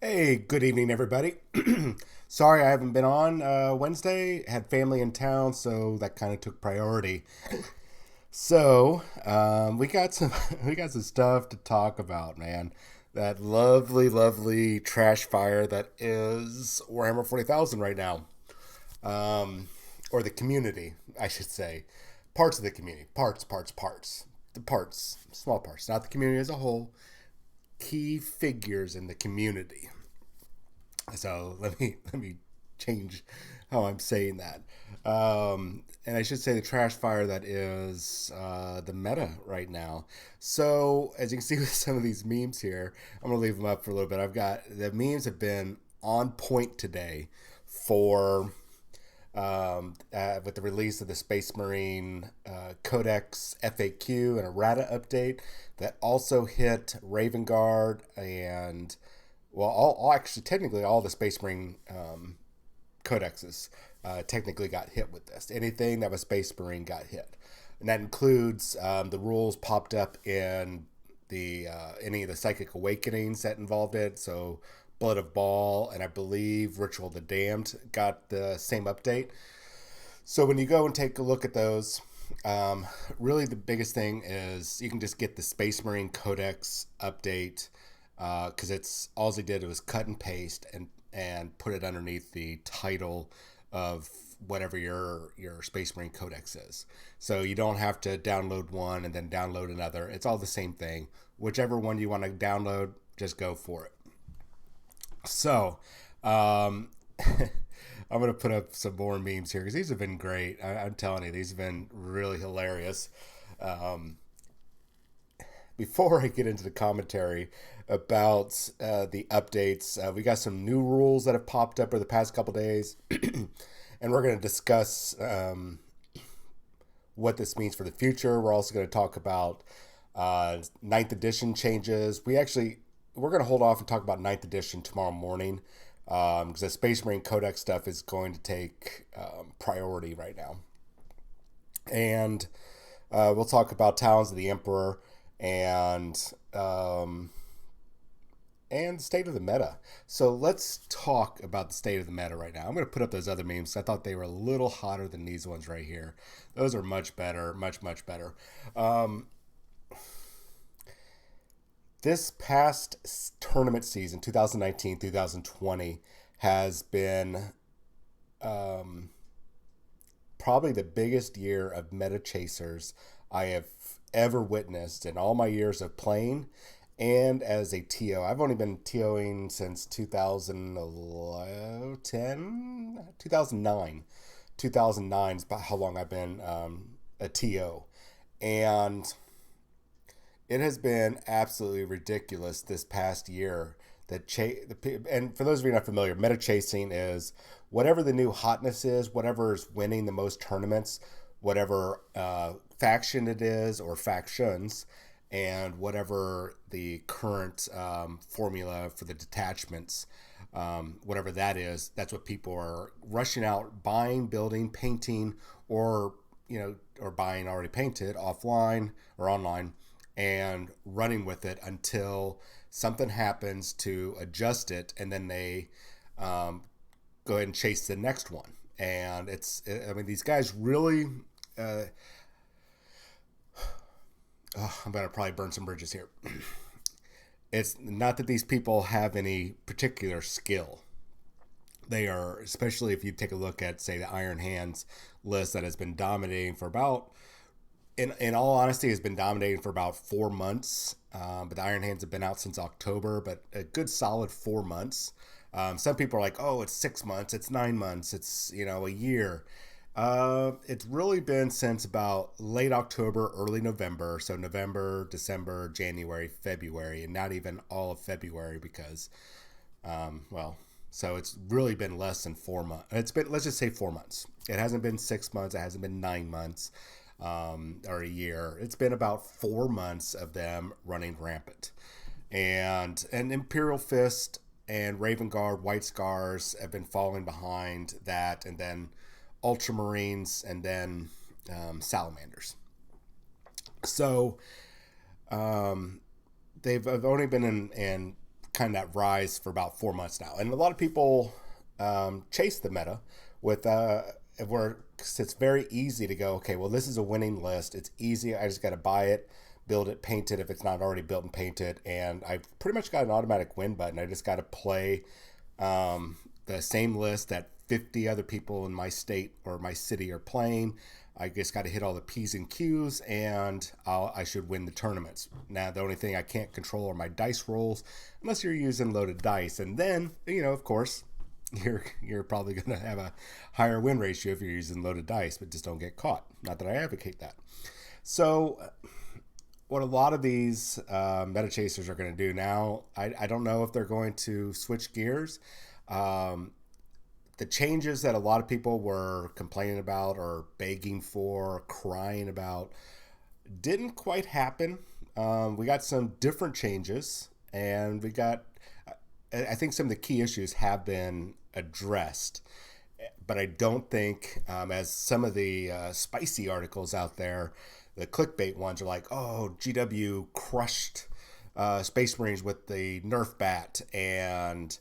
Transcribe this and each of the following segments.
Hey, good evening, everybody. Sorry I haven't been on Wednesday. Had family in town, so that kind of took priority. So we got some we got some stuff to talk about, man. That lovely, lovely trash fire that is Warhammer 40,000 right now, or the community, I should say. Parts of the community, parts. The parts, small parts, not the community as a whole. Key figures in the community. So let me change how I'm saying that. And I should say the trash fire that is the meta right now. So as you can see with some of these memes here, I'm gonna leave them up for a little bit. I've got the memes have been on point today for with the release of the Space Marine Codex FAQ and errata update that also hit Raven Guard and well, all actually technically all the Space Marine codexes technically got hit with this. Anything that was Space Marine got hit, and that includes the rules popped up in the any of the Psychic Awakenings that involved it. So Blood of Baal and I believe Ritual of the Damned got the same update. So when you go and take a look at those, really the biggest thing is you can just get the Space Marine Codex update because it's all they did was cut and paste and put it underneath the title of whatever your Space Marine Codex is. So you don't have to download one and then download another. It's all the same thing. Whichever one you want to download, just go for it. So, I'm gonna put up some more memes here because these have been great. I'm telling you, these have been really hilarious. Um, Before I get into the commentary about the updates, we got some new rules that have popped up over the past couple days, and we're going to discuss what this means for the future. We're also going to talk about ninth edition changes. We're going to hold off and talk about ninth edition tomorrow morning because the Space Marine Codex stuff is going to take priority right now, and we'll talk about Talons of the Emperor and state of the meta. So let's talk about the state of the meta right now. I'm going to put up those other memes. I thought they were a little hotter than these ones right here. Those are much better, much better. Um, this past tournament season, 2019, 2020, has been um, probably the biggest year of meta chasers I have ever witnessed in all my years of playing and as a TO. I've only been TOing since 2010, 2009. 2009 is about how long I've been a TO. And it has been absolutely ridiculous this past year. And for those of you not familiar, meta chasing is whatever the new hotness is, whatever is winning the most tournaments, whatever faction it is or factions, and whatever the current formula for the detachments, whatever that is, that's what people are rushing out, buying, building, painting, or or buying already painted offline or online and running with it until something happens to adjust it, and then they go ahead and chase the next one. And I mean, these guys really. Uh, I'm gonna probably burn some bridges here. It's not that these people have any particular skill. They are, especially if you take a look at, say, the Iron Hands list that has been dominating for about, in all honesty, has been dominating for about 4 months. But the Iron Hands have been out since October, but a good solid 4 months. Some people are like, oh, it's 6 months, it's 9 months, it's a year. It's really been since about late October, early November. So November, December, January, February, and not even all of February because, well, so it's really been less than 4 months. It's been, let's just say 4 months. It hasn't been 6 months. It hasn't been 9 months, or a year. It's been about 4 months of them running rampant. And Imperial Fist and Raven Guard, White Scars have been falling behind that, and then Ultramarines, and then Salamanders. So they've only been in kind of that rise for about 4 months now. And a lot of people chase the meta with where it's very easy to go, okay, well, this is a winning list. It's easy. I just got to buy it, build it, paint it if it's not already built and painted. And I've pretty much got an automatic win button. I just got to play the same list that 50 other people in my state or my city are playing. I just got to hit all the P's and Q's, and I should win the tournaments. Now, the only thing I can't control are my dice rolls, unless you're using loaded dice. And then, of course, you're probably going to have a higher win ratio if you're using loaded dice, but just don't get caught. Not that I advocate that. So what a lot of these meta chasers are going to do now, I don't know if they're going to switch gears. The changes that a lot of people were complaining about or begging for, crying about, didn't quite happen. We got some different changes, and I think some of the key issues have been addressed. But I don't think, as some of the spicy articles out there, the clickbait ones are like, oh, GW crushed Space Marines with the Nerf bat, and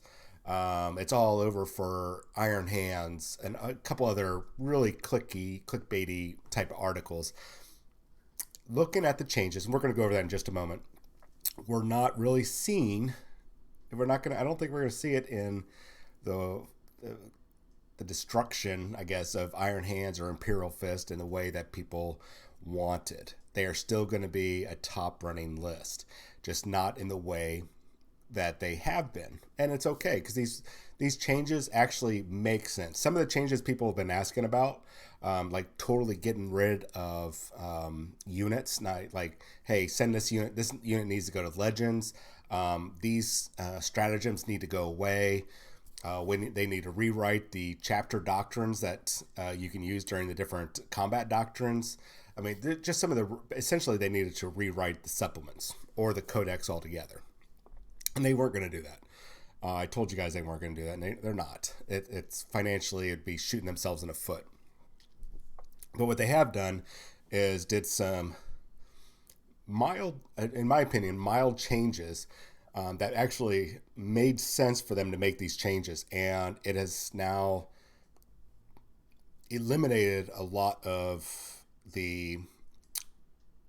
it's all over for Iron Hands, and a couple other really clickbaity type of articles. Looking at the changes, and we're going to go over that in just a moment, we're not really seeing, I don't think we're going to see it in the destruction, I guess, of Iron Hands or Imperial Fist in the way that people wanted. They are still going to be a top running list, just not in the way that they have been. And it's okay, because these changes actually make sense. Some of the changes people have been asking about, like totally getting rid of units, not like, hey, send this unit needs to go to Legends. These stratagems need to go away. When they need to rewrite the chapter doctrines that you can use during the different combat doctrines. I mean, just some of essentially they needed to rewrite the supplements or the codex altogether. And they weren't going to do that. I told you guys they weren't going to do that, and they're not. It's financially, it'd be shooting themselves in the foot. But what they have done is did some mild, in my opinion, mild changes that actually made sense for them to make these changes. And it has now eliminated a lot of the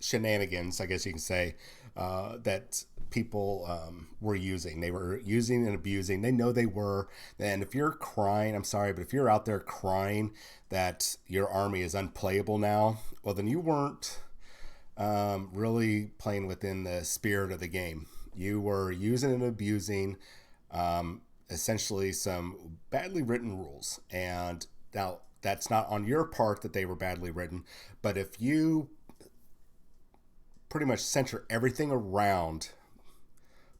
shenanigans, I guess you can say, that people were using. They were using and abusing. They know they were. And if you're crying, I'm sorry, but if you're out there crying that your army is unplayable now, well, then you weren't really playing within the spirit of the game. You were using and abusing essentially some badly written rules. And now that's not on your part that they were badly written, but if you pretty much center everything around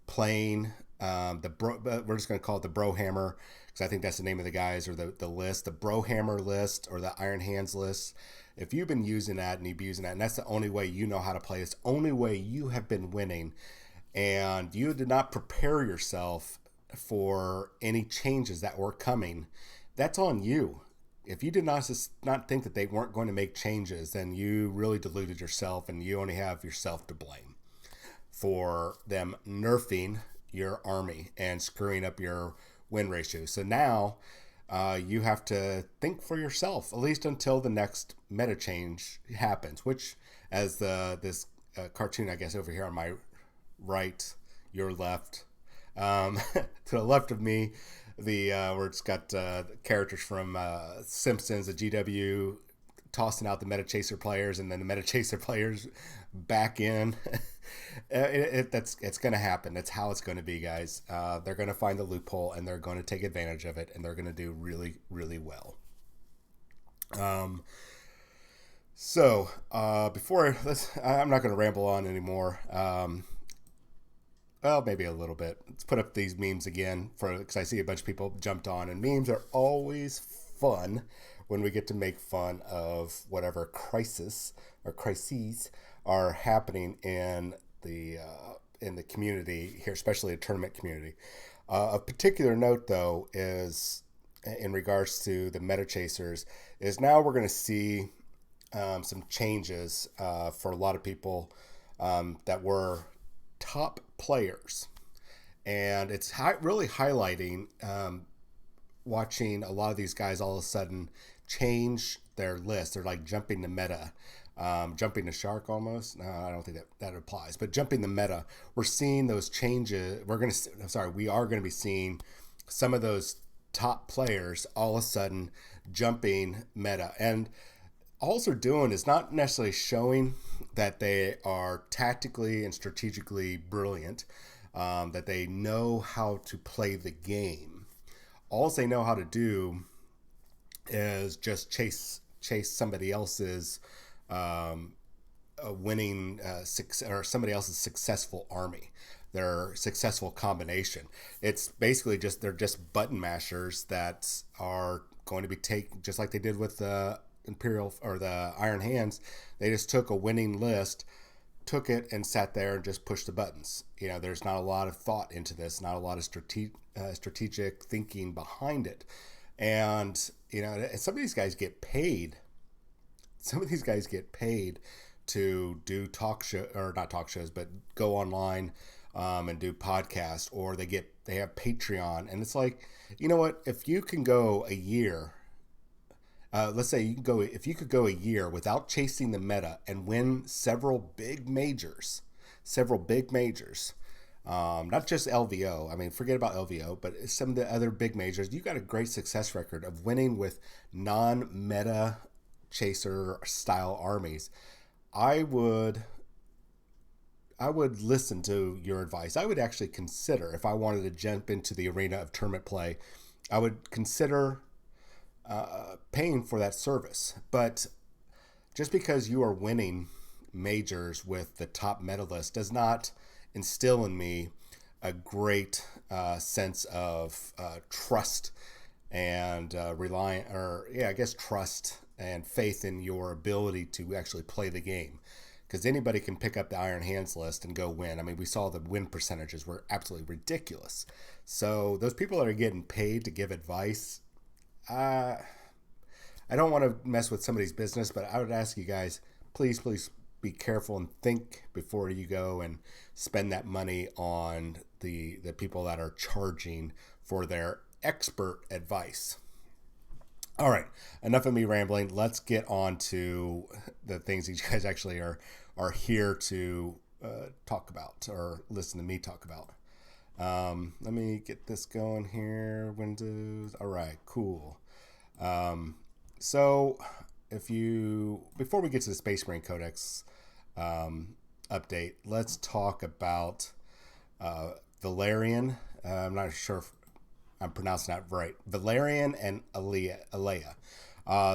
playing we're just going to call it the Brohammer, because I think that's the name of the guys, or the list, the Brohammer list or the Iron Hands list. If you've been using that and abusing that, and that's the only way you know how to play, it's the only way you have been winning, and you did not prepare yourself for any changes that were coming, that's on you. If you did not think that they weren't going to make changes, then you really deluded yourself, and you only have yourself to blame for them nerfing your army and screwing up your win ratio. So now you have to think for yourself, at least until the next meta change happens, which, as this cartoon, I guess, over here on my right, your left, to the left of me, where it's got characters from Simpsons, the GW tossing out the Meta Chaser players, and then the Meta Chaser players back in. It's going to happen. That's how it's going to be, guys. They're going to find the loophole, and they're going to take advantage of it, and they're going to do really, really well. So I'm not going to ramble on anymore. Well, maybe a little bit. Let's put up these memes again, because I see a bunch of people jumped on, and memes are always fun when we get to make fun of whatever crises are happening in the community here, especially the tournament community. Of particular note, though, is in regards to the Meta Chasers, is now we're going to see some changes for a lot of people that were top players. And it's really highlighting watching a lot of these guys all of a sudden change their list. They're like jumping the meta, jumping the shark almost. No, I don't think that applies, but jumping the meta. We're seeing those changes. We are going to be seeing some of those top players all of a sudden jumping meta. And all they're doing is not necessarily showing that they are tactically and strategically brilliant, that they know how to play the game. All they know how to do is just chase somebody else's winning or somebody else's successful army, their successful combination. It's basically they're just button mashers that are going to be taken just like they did with the Imperial or the Iron Hands. They just took a winning list, took it and sat there and just pushed the buttons. There's not a lot of thought into this, not a lot of strategic thinking behind it. And some of these guys get paid. Some of these guys get paid to do not talk shows, but go online and do podcasts, or they have Patreon. And it's like, you know what? If you can go a year, let's say if you could go a year without chasing the meta and win several big majors, not just LVO. I mean, forget about LVO, but some of the other big majors. You got a great success record of winning with non-meta chaser style armies. I would listen to your advice. I would actually consider, if I wanted to jump into the arena of tournament play, I would consider paying for that service. But just because you are winning majors with the top meta list does not instill in me a great sense of trust and trust and faith in your ability to actually play the game. Because anybody can pick up the Iron Hands list and go win. I mean, we saw the win percentages were absolutely ridiculous. So those people that are getting paid to give advice, I don't want to mess with somebody's business, but I would ask you guys, please be careful and think before you go and spend that money on the people that are charging for their expert advice. All right, enough of me rambling. Let's get on to the things that you guys actually are here to talk about or listen to me talk about. Let me get this going here. Windows. All right, cool. So before we get to the Space Marine Codex update, let's talk about Valerian. I'm not sure if I'm pronouncing that right. Valerian and Alea.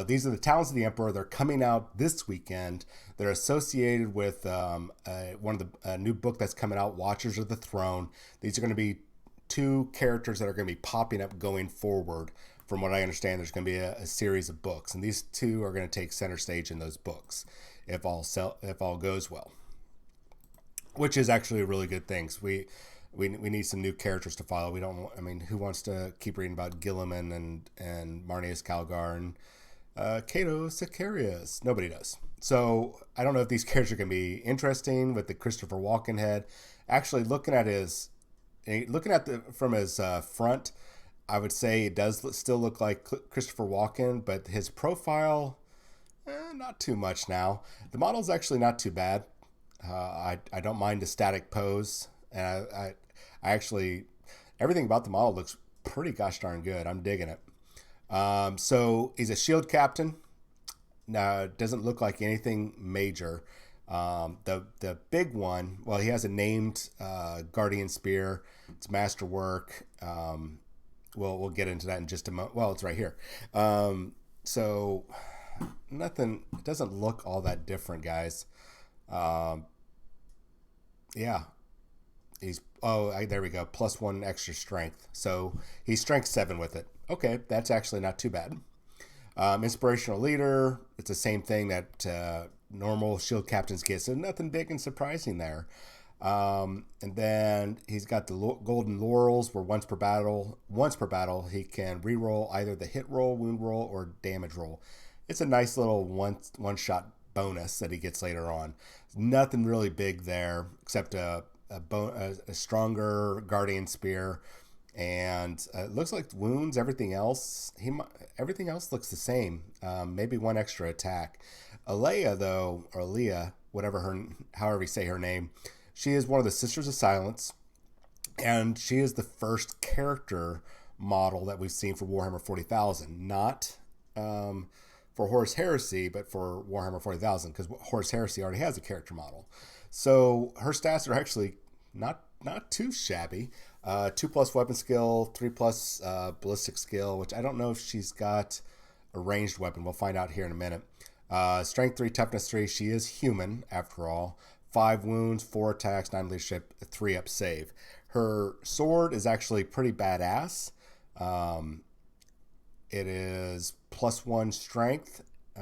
These are the Talons of the Emperor. They're coming out this weekend. They're associated with one of the new book that's coming out, Watchers of the Throne. These are going to be two characters that are going to be popping up going forward. From what I understand, there's going to be a series of books, and these two are going to take center stage in those books if all goes well, which is actually a really good thing. We need some new characters to follow. Who wants to keep reading about Gilliman and Marneus Calgar and Cato Sicarius? Nobody does. So I don't know if these characters are going to be interesting with the Christopher Walken head. Actually, looking at from his front, I would say it does still look like Christopher Walken, but his profile, not too much now. The model's actually not too bad. I don't mind the static pose, and I actually, everything about the model looks pretty gosh darn good. I'm digging it. So he's a shield captain. Now, it doesn't look like anything major. The big one, well, he has a named Guardian Spear. It's masterwork. We'll get into that in just a moment. Well, it's right here. So nothing, it doesn't look all that different, guys. Yeah. There we go. +1 extra strength. So he's strength 7 with it. Okay, that's actually not too bad. Inspirational leader. It's the same thing that normal shield captains get. So nothing big and surprising there. And then he's got the golden laurels, where once per battle he can reroll either the hit roll, wound roll, or damage roll. It's a nice little one shot bonus that he gets later on. Nothing really big there, except a stronger guardian spear, and it looks like wounds. Everything else looks the same. Maybe one extra attack. Alea though, or Leah, however you say her name, she is one of the Sisters of Silence, and she is the first character model that we've seen for Warhammer 40,000. Not for Horus Heresy, but for Warhammer 40,000, because Horus Heresy already has a character model. So her stats are actually not too shabby. 2+ weapon skill, 3+ ballistic skill, which I don't know if she's got a ranged weapon. We'll find out here in a minute. Strength 3, toughness 3. She is human after all. 5 wounds, 4 attacks, 9 leadership, 3 up save. Her sword is actually pretty badass. It is +1 strength.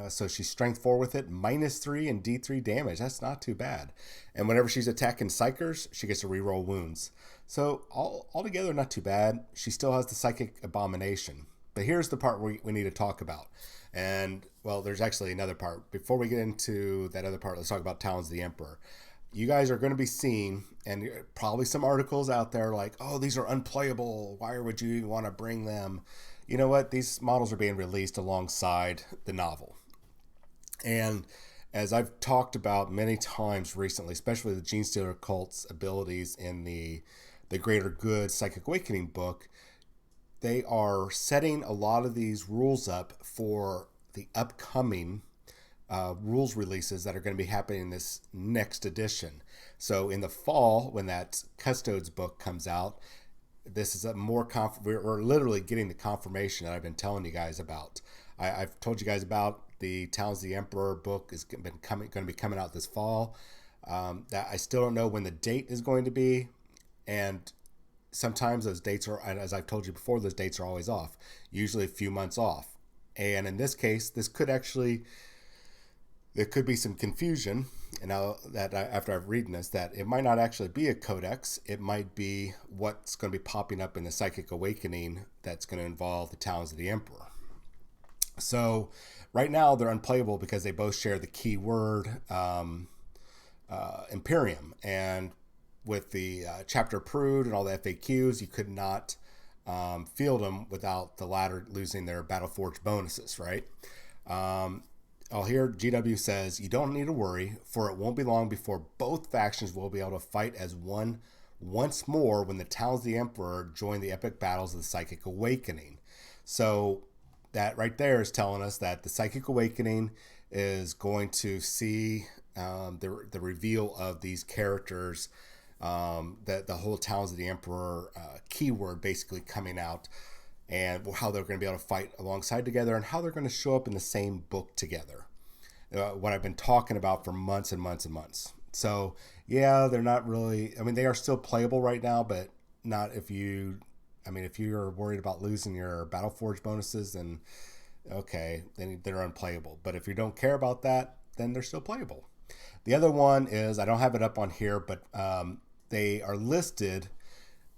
So she's strength 4 with it, -3 and D3 damage. That's not too bad. And whenever she's attacking psychers, she gets to reroll wounds. So altogether, not too bad. She still has the psychic abomination. But here's the part we need to talk about. And, well, there's actually another part. Before we get into that other part, let's talk about Talons of the Emperor. You guys are going to be seeing, and probably some articles out there like, oh, these are unplayable. Why would you even want to bring them? You know what? These models are being released alongside the novel. And as I've talked about many times recently, especially the Genestealer cult's abilities in the Greater Good Psychic Awakening book, they are setting a lot of these rules up for the upcoming rules releases that are going to be happening in this next edition. So in the fall, when that Custodes book comes out, this is a more we're literally getting the confirmation that I've been telling you guys about. I've told you guys about the Talons of the Emperor book is going to be coming out this fall. That I still don't know when the date is going to be, and sometimes those dates are, as I've told you before, those dates are always off, usually a few months off. And in this case, there could be some confusion. And now that after I've read this, that it might not actually be a codex. It might be what's going to be popping up in the Psychic Awakening that's going to involve the Talons of the Emperor. So right now they're unplayable because they both share the keyword Imperium. And with the chapter approved and all the FAQs, you could not field them without the latter losing their Battleforge bonuses, right? Here GW says, you don't need to worry, for it won't be long before both factions will be able to fight as one once more when the Talons of the Emperor join the epic battles of the Psychic Awakening. So that right there is telling us that the Psychic Awakening is going to see the reveal of these characters, the whole Talons of the Emperor keyword basically coming out, and how they're going to be able to fight alongside together, and how they're going to show up in the same book together. What I've been talking about for months and months and months. So yeah, they're not really, I mean, they are still playable right now, but not if you're worried about losing your Battleforge bonuses, then okay, then they're unplayable. But if you don't care about that, then they're still playable. The other one is, I don't have it up on here, but they are listed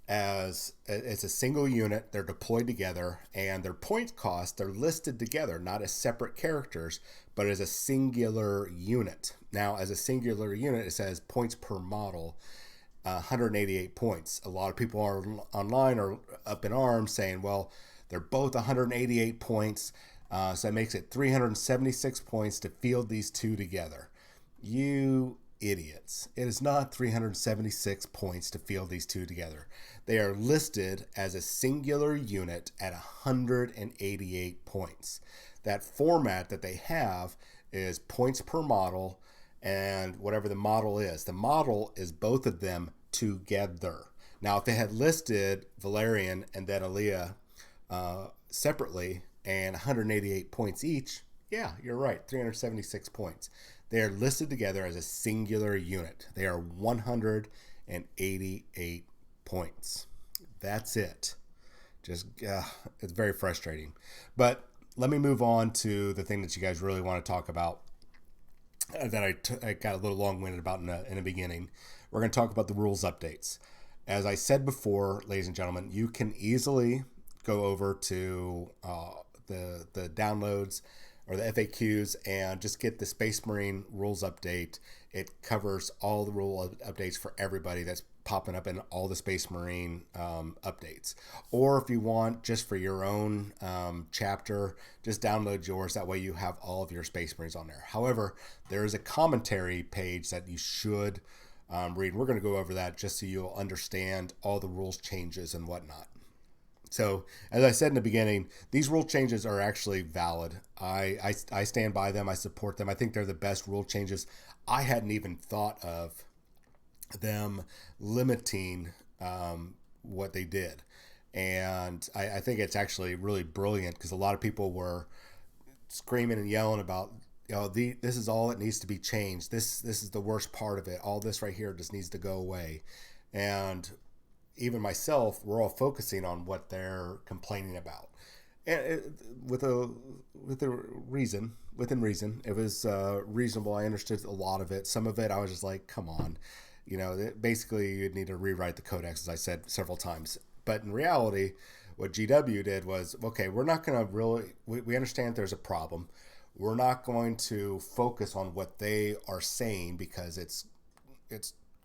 as it's a single unit. They're deployed together, and their point cost, they're listed together, not as separate characters, but as a singular unit. Now, as a singular unit, it says points per model, 188 points. A lot of people are online are up in arms saying, well, they're both 188 points, so that makes it 376 points to field these two together. You idiots. It is not 376 points to field these two together. They are listed as a singular unit at 188 points. That format that they have is points per model, and whatever the model is. The model is both of them together. Now, if they had listed Valerian and then Alea separately and 188 points each, yeah, you're right, 376 points. They are listed together as a singular unit. They are 188 points. That's it. Just, it's very frustrating. But let me move on to the thing that you guys really want to talk about, that I got a little long-winded about in the beginning. We're going to talk about the rules updates. As I said before, ladies and gentlemen, you can easily go over to the downloads or the FAQs and just get the Space Marine rules update. It covers all the rule updates for everybody. That's popping up in all the Space Marine updates. Or if you want just for your own chapter, just download yours. That way you have all of your Space Marines on there. However, there is a commentary page that you should read. We're going to go over that just so you'll understand all the rules changes and whatnot. So, as I said in the beginning, these rule changes are actually valid. I stand by them. I support them. I think they're the best rule changes. I hadn't even thought of them limiting what they did. And I think it's actually really brilliant because a lot of people were screaming and yelling about, this is all that needs to be changed. This is the worst part of it. All this right here just needs to go away. And even myself, we're all focusing on what they're complaining about, and within reason. It was reasonable. I understood a lot of it. Some of it, I was just like, come on, basically you'd need to rewrite the codex, as I said several times. But in reality, what GW did was, okay, we're not going to really. We understand there's a problem. We're not going to focus on what they are saying because it's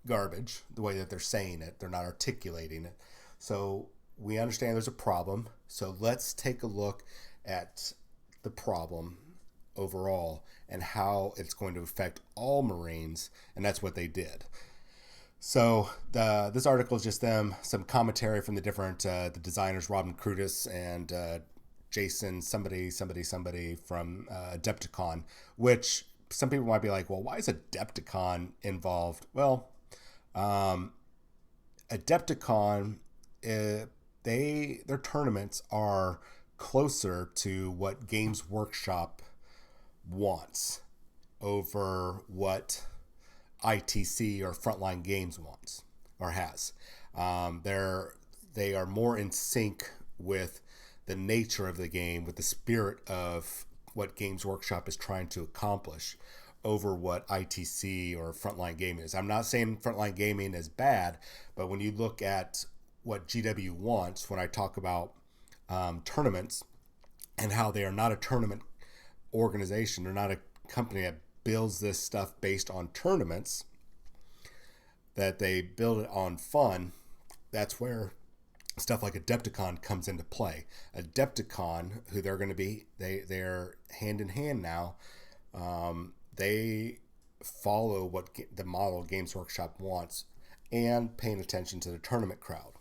garbage the way that they're saying it. They're not articulating it. So we understand there's a problem. So let's take a look at the problem overall and how it's going to affect all Marines. And that's what they did. So this article is just some commentary from the different the designers, Robin Crutis and Jason somebody from Adepticon, which some people might be like, well, why is Adepticon involved? Well, Adepticon, their tournaments are closer to what Games Workshop wants over what ITC or Frontline Games wants or has. They are more in sync with the nature of the game, with the spirit of what Games Workshop is trying to accomplish over what ITC or Frontline Gaming is. I'm not saying Frontline Gaming is bad, but when you look at what GW wants, when I talk about tournaments and how they are not a tournament organization, they're not a company that builds this stuff based on tournaments, that they build it on fun, that's where stuff like Adepticon comes into play. Adepticon, who they're going to be, they're hand in hand now. They follow what the model Games Workshop wants and paying attention to the tournament crowd.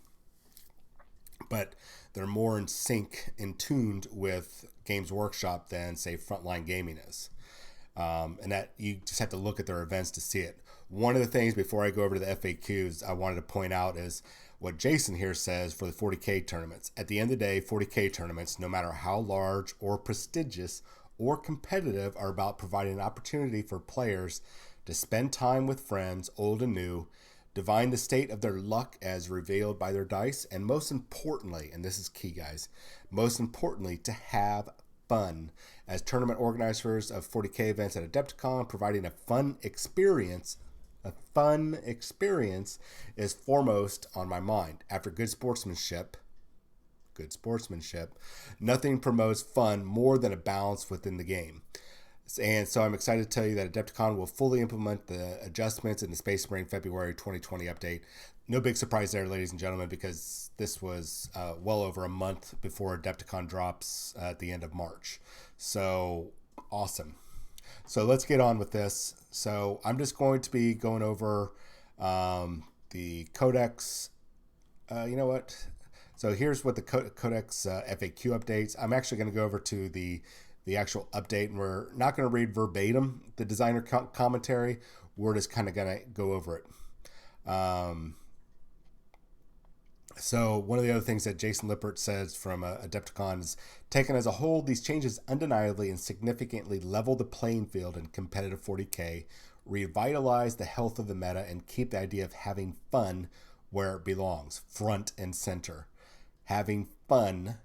But they're more in sync, in tuned with Games Workshop than, say, Frontline Gaming is. And that you just have to look at their events to see it. One of the things, before I go over to the FAQs, I wanted to point out is what Jason here says for the 40K tournaments. At the end of the day, 40K tournaments, no matter how large or prestigious or competitive, are about providing an opportunity for players to spend time with friends, old and new, divine the state of their luck as revealed by their dice, and most importantly, and this is key, guys, most importantly, to have fun. As tournament organizers of 40K events at Adepticon, providing a fun experience is foremost on my mind. After good sportsmanship, nothing promotes fun more than a balance within the game. And so I'm excited to tell you that Adepticon will fully implement the adjustments in the Space Marine February 2020 update. No big surprise there, ladies and gentlemen, because this was well over a month before Adepticon drops at the end of March. So awesome. So let's get on with this. So I'm just going to be going over the Codex. You know what? So here's what the Codex FAQ updates. I'm actually going to go over to the actual update, and we're not going to read verbatim the designer commentary. We're just kind of going to go over it. So one of the other things that Jason Lippert says from Adepticon is, taken as a whole, these changes undeniably and significantly level the playing field in competitive 40K, revitalize the health of the meta, and keep the idea of having fun where it belongs, front and center. Having fun,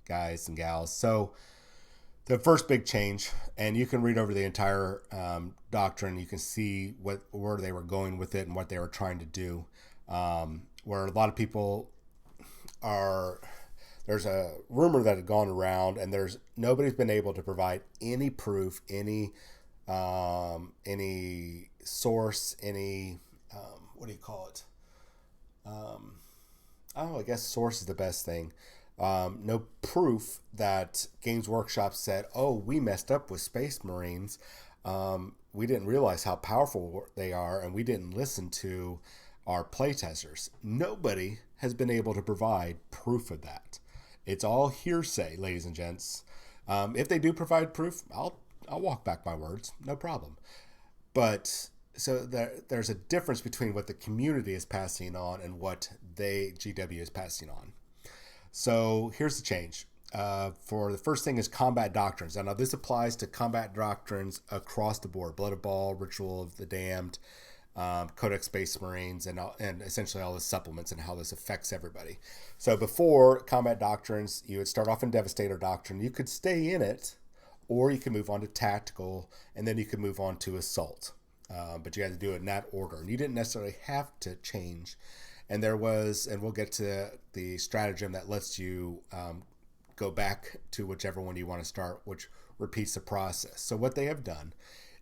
guys and gals. So the first big change, and you can read over the entire doctrine, you can see where they were going with it and what they were trying to do. Where a lot of people there's a rumor that had gone around, and nobody's been able to provide any proof, any source, any what do you call it? I guess source is the best thing. No proof that Games Workshop said, "Oh, we messed up with Space Marines. We didn't realize how powerful they are, and we didn't listen to our playtesters." Nobody has been able to provide proof of that. It's all hearsay, ladies and gents. If they do provide proof, I'll walk back my words, no problem. But so there's a difference between what the community is passing on and what GW is passing on. So here's the change. For the first thing is combat doctrines. Now this applies to combat doctrines across the board: Blood of Ball, Ritual of the Damned, Codex Space Marines, and essentially all the supplements and how this affects everybody. So before combat doctrines, you would start off in Devastator Doctrine. You could stay in it, or you could move on to Tactical, and then you could move on to Assault. But you had to do it in that order, and you didn't necessarily have to change. And we'll get to the stratagem that lets you go back to whichever one you want to start, which repeats the process. So what they have done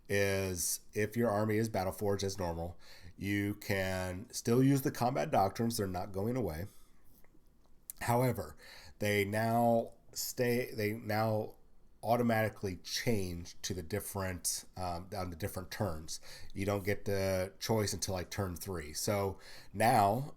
is, if your army is Battleforged as normal, you can still use the combat doctrines. They're not going away. However, they now automatically change to the different on the different turns. You don't get the choice until like turn 3. So now,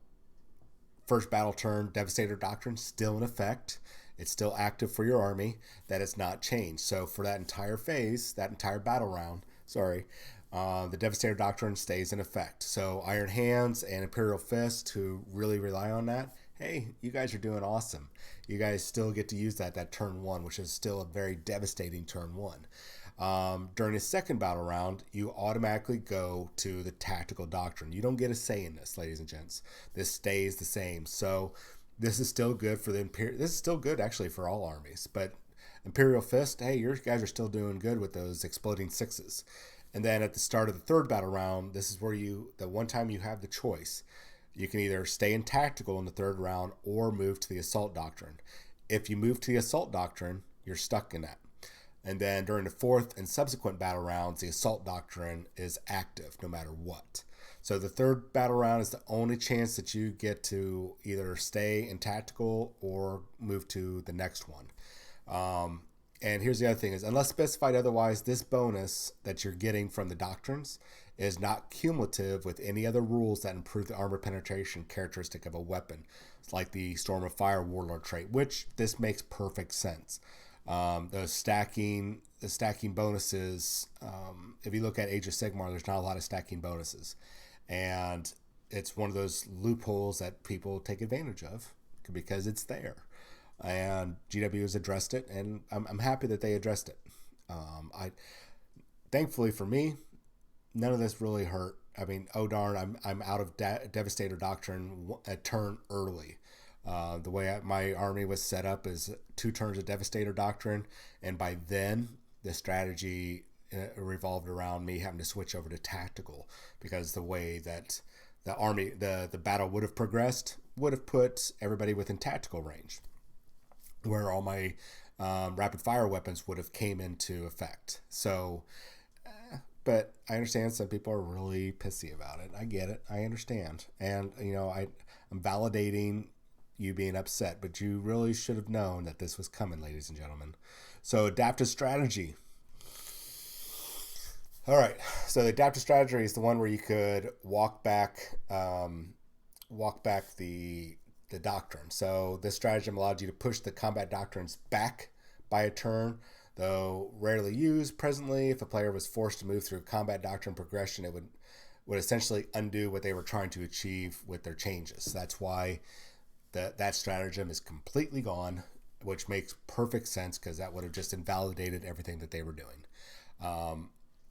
first battle turn, Devastator Doctrine still in effect. It's still active for your army. That has not changed. So for that entire phase, that entire battle round, the Devastator Doctrine stays in effect. So Iron Hands and Imperial Fist, who really rely on that, hey, you guys are doing awesome. You guys still get to use that turn 1, which is still a very devastating turn 1. During the second battle round, you automatically go to the Tactical Doctrine. You don't get a say in this, ladies and gents. This stays the same. So this is still good for this is still good actually for all armies. But Imperial Fist, hey, your guys are still doing good with those exploding 6s. And then at the start of the third battle round, this is where the one time you have the choice. You can either stay in Tactical in the third round or move to the Assault Doctrine. If you move to the Assault Doctrine, you're stuck in that. And then during the fourth and subsequent battle rounds, the Assault Doctrine is active no matter what. So the third battle round is the only chance that you get to either stay in Tactical or move to the next one. And here's the other thing is, unless specified otherwise, this bonus that you're getting from the doctrines is not cumulative with any other rules that improve the armor penetration characteristic of a weapon. It's like the Storm of Fire Warlord trait, which this makes perfect sense. The stacking bonuses, if you look at Age of Sigmar, there's not a lot of stacking bonuses. And it's one of those loopholes that people take advantage of because it's there. And GW has addressed it, and I'm happy that they addressed it. Thankfully for me, none of this really hurt. I mean, oh darn, I'm out of Devastator Doctrine a turn early. The way my army was set up is 2 turns of Devastator Doctrine, and by then the strategy revolved around me having to switch over to Tactical, because the way that the battle would have progressed would have put everybody within tactical range, where all my rapid fire weapons would have came into effect. So, but I understand some people are really pissy about it. I get it. I understand. And, I'm validating you being upset, but you really should have known that this was coming, ladies and gentlemen. So adaptive strategy. All right. So the adaptive strategy is the one where you could walk back the doctrine. So this stratagem allowed you to push the combat doctrines back by a turn, though rarely used presently. If a player was forced to move through combat doctrine progression, it would essentially undo what they were trying to achieve with their changes. That's why that stratagem is completely gone, which makes perfect sense, because that would have just invalidated everything that they were doing.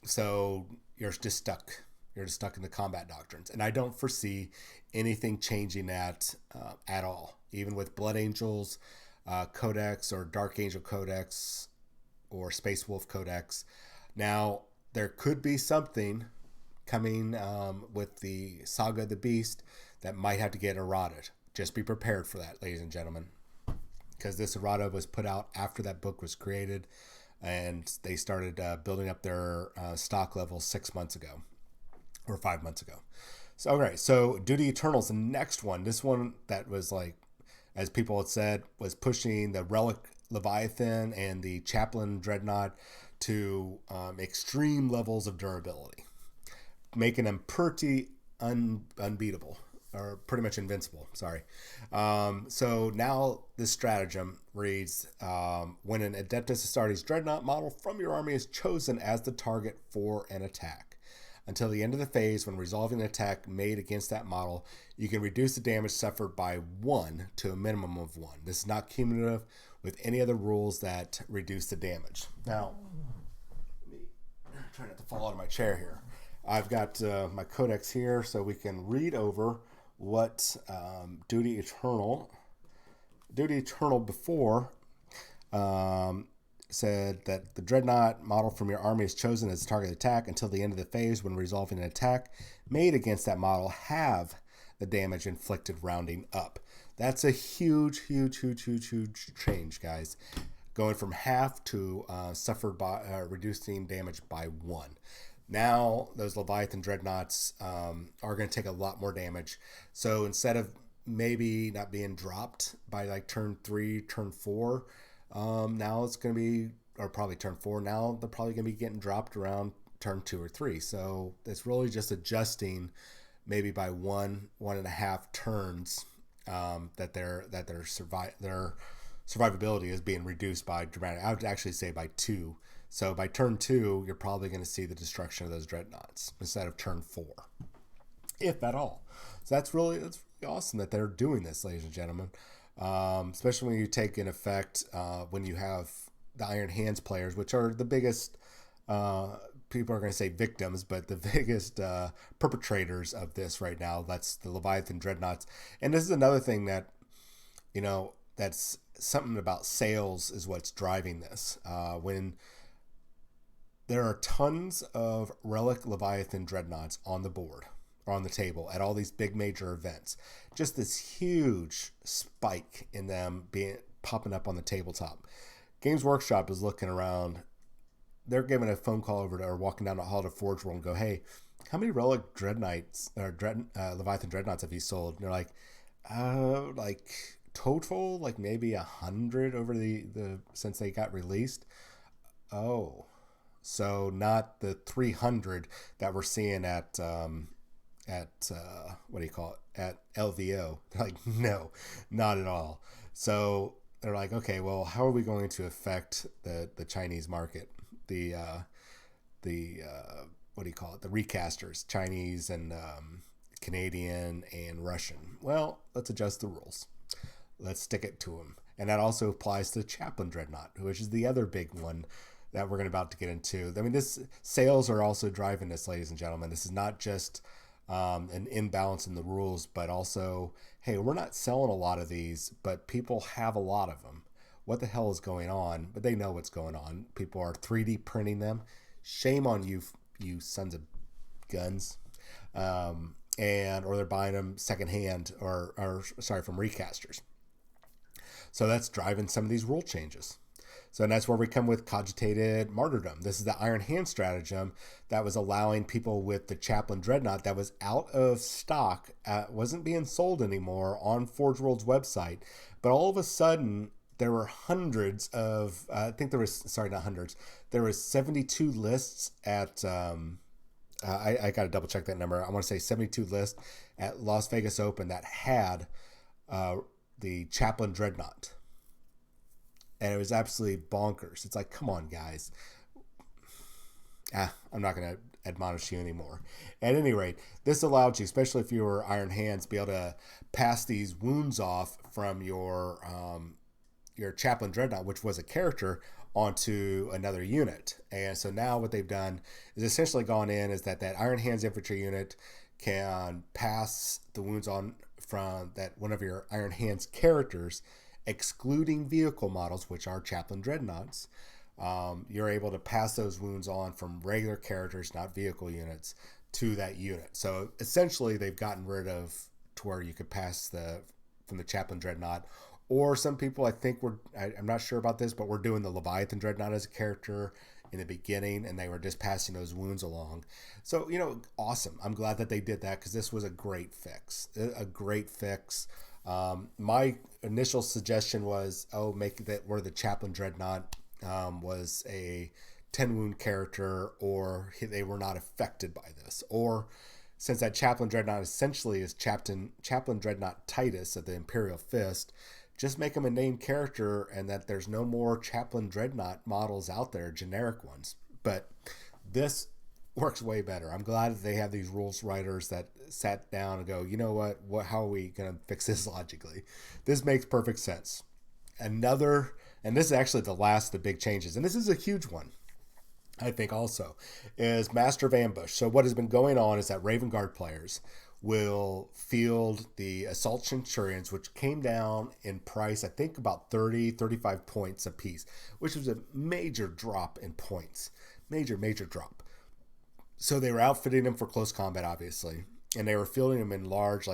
So you're just stuck. You're just stuck in the combat doctrines. And I don't foresee anything changing that at all. Even with Blood Angels Codex or Dark Angel Codex or Space Wolf Codex. Now, there could be something coming with the Saga of the Beast that might have to get errated. Just be prepared for that, ladies and gentlemen. Because this errata was put out after that book was created. And they started building up their stock levels 6 months ago. Or 5 months ago. So, okay, so Duty Eternal's the next one. This one that was like as people had said, was pushing the Relic Leviathan and the Chaplain Dreadnought to extreme levels of durability, making them pretty unbeatable, or pretty much invincible. Sorry. So now this stratagem reads: when an Adeptus Astartes Dreadnought model from your army is chosen as the target for an attack, until the end of the phase, when resolving an attack made against that model, you can reduce the damage suffered by 1 to a minimum of 1. This is not cumulative with any other rules that reduce the damage. Now, I'm trying not to fall out of my chair here. I've got my codex here so we can read over what Duty Eternal before said that the Dreadnought model from your army is chosen as target attack until the end of the phase. When resolving an attack made against that model, have the damage inflicted rounding up. That's a huge change, guys. Going from half to suffered by reducing damage by 1. Now those Leviathan Dreadnoughts are going to take a lot more damage. So instead of maybe not being dropped by like turn 3, turn 4, now it's going to be, or probably turn 4. Now they're probably going to be getting dropped around turn 2 or 3. So it's really just adjusting maybe by 1.5 turns that their survivability is being reduced by dramatic. I would actually say by 2. So by turn 2, you're probably going to see the destruction of those dreadnoughts instead of turn 4, if at all. So that's really awesome that they're doing this, ladies and gentlemen. Especially when you take in effect when you have the Iron Hands players, which are the biggest, people are going to say victims, but the biggest perpetrators of this right now. That's the Leviathan Dreadnoughts. And this is another thing that, that's something about sales is what's driving this. When there are tons of Relic Leviathan Dreadnoughts on the board, or on the table at all these big major events, just this huge spike in them popping up on the tabletop. Games Workshop is looking around. They're giving a phone call over to, or walking down the hall to Forge World and go, hey, how many Relic Dreadnoughts or Leviathan Dreadnoughts have you sold? And they're like total, like maybe 100 over the since they got released. Oh, so not the 300 that we're seeing at what do you call it, at LVO. They're like, no, not at all. So they're like, okay, well, how are we going to affect the Chinese market, the what do you call it, the recasters, Chinese and Canadian and Russian? Well, let's adjust the rules. Let's stick it to them. And that also applies to Chaplain Dreadnought, which is the other big one that we're about to get into. I mean, sales are also driving this, ladies and gentlemen. This is not just an imbalance in the rules, but also, hey, we're not selling a lot of these, but people have a lot of them. What the hell is going on? But they know what's going on. People are 3D printing them. Shame on you, you sons of guns. Or they're buying them secondhand or from recasters. So that's driving some of these rule changes. So that's where we come with Cogitated Martyrdom. This is the Iron Hand stratagem that was allowing people with the Chaplain Dreadnought that was out of stock, wasn't being sold anymore on Forge World's website. But all of a sudden, there were hundreds of, not hundreds, there was 72 lists at, I got to double check that number. I want to say 72 lists at Las Vegas Open that had the Chaplain Dreadnought. And it was absolutely bonkers. It's like, come on, guys. I'm not going to admonish you anymore. At any rate, this allowed you, especially if you were Iron Hands, be able to pass these wounds off from your Chaplain Dreadnought, which was a character, onto another unit. And so now what they've done is essentially gone in is that Iron Hands infantry unit can pass the wounds on from that one of your Iron Hands characters, excluding vehicle models, which are Chaplain Dreadnoughts. You're able to pass those wounds on from regular characters, not vehicle units, to that unit. So essentially, they've gotten rid of to where you could pass from the Chaplain Dreadnought. Or some people, I think, I'm not sure about this, but we're doing the Leviathan Dreadnought as a character in the beginning, and they were just passing those wounds along. So, awesome. I'm glad that they did that because this was a great fix. My initial suggestion was, oh, make that where the Chaplain Dreadnought was a 10 wound character, or they were not affected by this, or since that Chaplain Dreadnought essentially is Chaplain Dreadnought Titus of the Imperial Fist, just make him a named character, and that there's no more Chaplain Dreadnought models out there, generic ones. But this works way better. I'm glad that they have these rules writers that sat down and go, you know what how are we going to fix this logically? This makes perfect sense. And this is actually the last of the big changes, and this is a huge one, I think also, is Master of Ambush. So what has been going on is that Raven Guard players will field the Assault Centurions, which came down in price, I think about 35 points a piece, which was a major drop in points. Major drop. So they were outfitting them for close combat, obviously, and they were fielding them in large,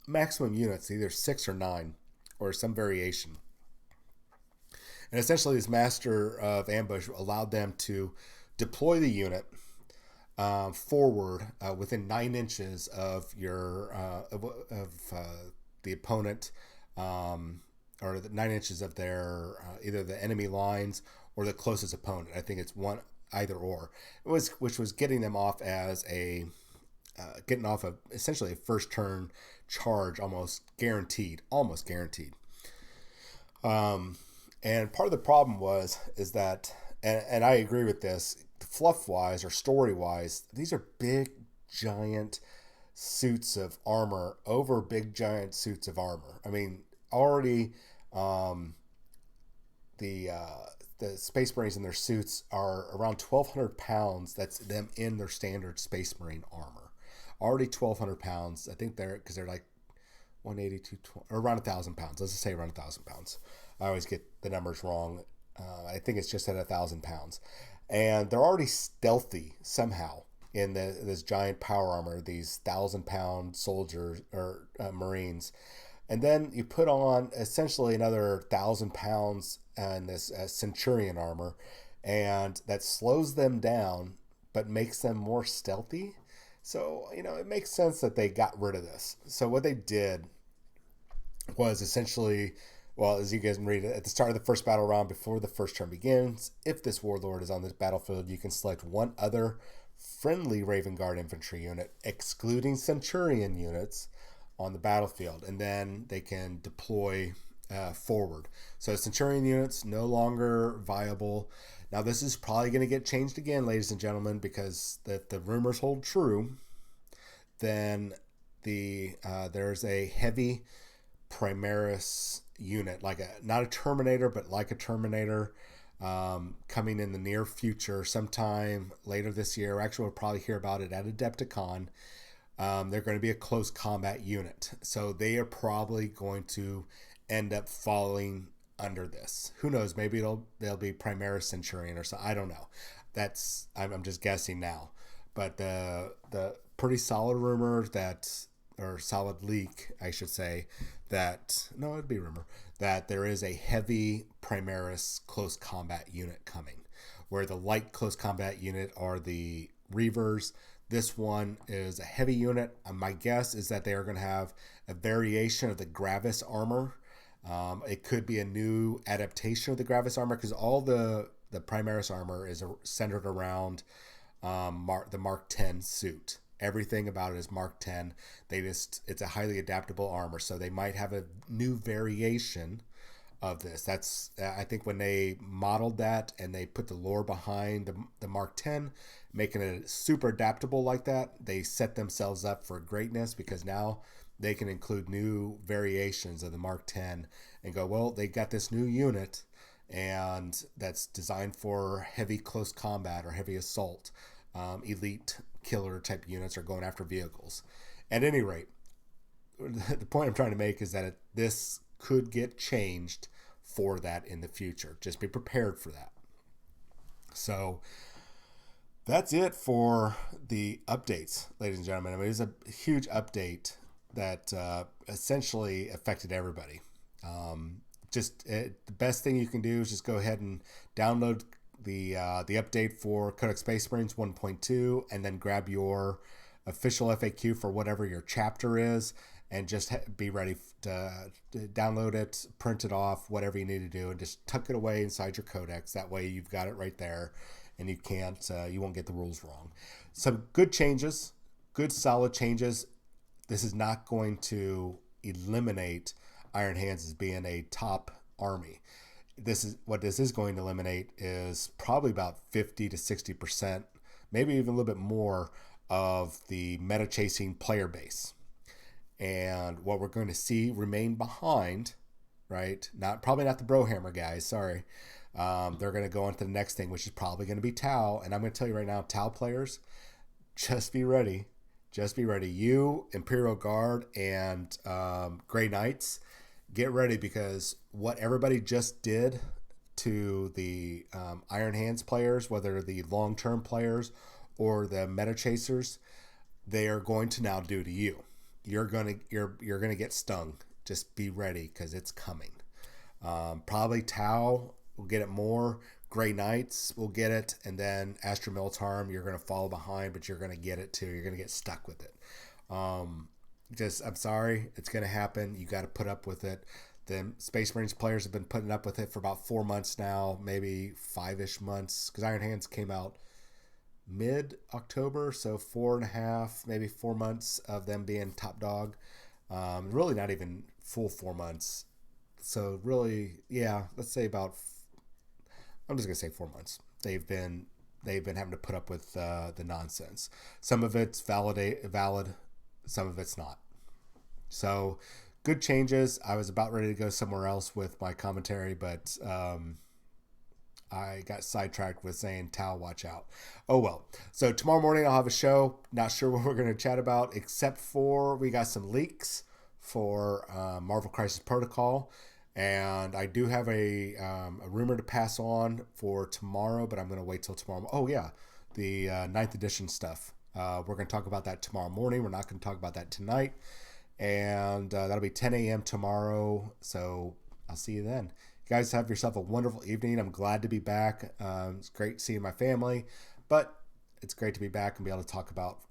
maximum units, either 6 or 9, or some variation. And essentially, this Master of Ambush allowed them to deploy the unit forward within 9 inches of your the opponent, or the 9 inches of their either the enemy lines or the closest opponent. I think it's one either or. Which was getting them off as getting off of essentially a first turn charge, almost guaranteed. And part of the problem is that, and I agree with this, fluff wise or story wise, these are big giant suits of armor over big giant suits of armor. I mean, already the Space Marines in their suits are around 1,200 pounds. That's them in their standard Space Marine armor. Already 1,200 pounds. I think because they're like 180 to or around 1,000 pounds. Let's just say around 1,000 pounds. I always get the numbers wrong. I think it's just at 1,000 pounds. And they're already stealthy somehow in this giant power armor, these 1,000-pound soldiers or Marines. And then you put on essentially another 1,000 pounds in this Centurion armor, and that slows them down but makes them more stealthy. So, it makes sense that they got rid of this. So what they did was essentially, well, as you guys can read it, at the start of the first battle round, before the first turn begins, if this warlord is on this battlefield, you can select one other friendly Raven Guard infantry unit, excluding Centurion units, on the battlefield, and then they can deploy forward. So Centurion units no longer viable. Now this is probably going to get changed again, ladies and gentlemen, because if the rumors hold true, then there's a heavy Primaris unit, not a Terminator, but like a Terminator, coming in the near future, sometime later this year. Actually, we'll probably hear about it at Adepticon. They're going to be a close combat unit, so they are probably going to end up falling under this. Who knows? Maybe they'll be Primaris Centurion or so. I don't know. I'm just guessing now, but the pretty solid rumor or solid leak, I should say, it'd be rumor that there is a heavy Primaris close combat unit coming, where the light close combat unit are the Reavers. This one is a heavy unit. My guess is that they are going to have a variation of the Gravis armor. It could be a new adaptation of the Gravis armor, because all the Primaris armor is centered around the Mark 10 suit. Everything about it is Mark 10. It's a highly adaptable armor, so they might have a new variation of this. That's I think when they modeled that and they put the lore behind the Mark 10, making it super adaptable like that, they set themselves up for greatness, because now they can include new variations of the Mark 10 and go, well, they got this new unit, and that's designed for heavy close combat or heavy assault, elite killer type units, or going after vehicles. At any rate, the point I'm trying to make is that this could get changed for that in the future. Just be prepared for that. So that's it for the updates, ladies and gentlemen. I mean, it's a huge update that essentially affected everybody. The best thing you can do is just go ahead and download the update for Codex Space Marines 1.2, and then grab your official FAQ for whatever your chapter is, and just be ready to download it, print it off, whatever you need to do, and just tuck it away inside your codex. That way you've got it right there, and you won't get the rules wrong. Some good changes, good solid changes. This is not going to eliminate Iron Hands as being a top army. This is going to eliminate is probably about 50 to 60%, maybe even a little bit more of the meta chasing player base. And what we're going to see remain behind, right? Probably not the Brohammer guys. Sorry, they're going to go on to the next thing, which is probably going to be Tau. And I'm going to tell you right now, Tau players, just be ready. Just be ready. You, Imperial Guard, and Grey Knights, get ready, because what everybody just did to the Iron Hands players, whether the long-term players or the meta chasers, they are going to now do to you. You're gonna get stung. Just be ready, because it's coming. Probably Tau will get it more. Grey Knights will get it, and then Astra Militarum, you're going to fall behind, but you're going to get it too. You're going to get stuck with it. I'm sorry, it's going to happen. You got to put up with it. The Space Marines players have been putting up with it for about 4 months now, maybe 5-ish months, because Iron Hands came out mid-October, so 4.5, maybe 4 months of them being top dog. Really not even full 4 months. So really, yeah, let's say I'm just gonna say 4 months. They've been having to put up with the nonsense. Some of it's valid, some of it's not. So good changes. I was about ready to go somewhere else with my commentary, but I got sidetracked with saying Tau, watch out. Oh well. So tomorrow morning I'll have a show. Not sure what we're going to chat about, except for we got some leaks for Marvel Crisis Protocol. And I do have a rumor to pass on for tomorrow, but I'm going to wait till tomorrow. Oh, yeah, the 9th edition stuff. We're going to talk about that tomorrow morning. We're not going to talk about that tonight. And that'll be 10 a.m. tomorrow. So I'll see you then. You guys have yourself a wonderful evening. I'm glad to be back. It's great seeing my family. But it's great to be back and be able to talk about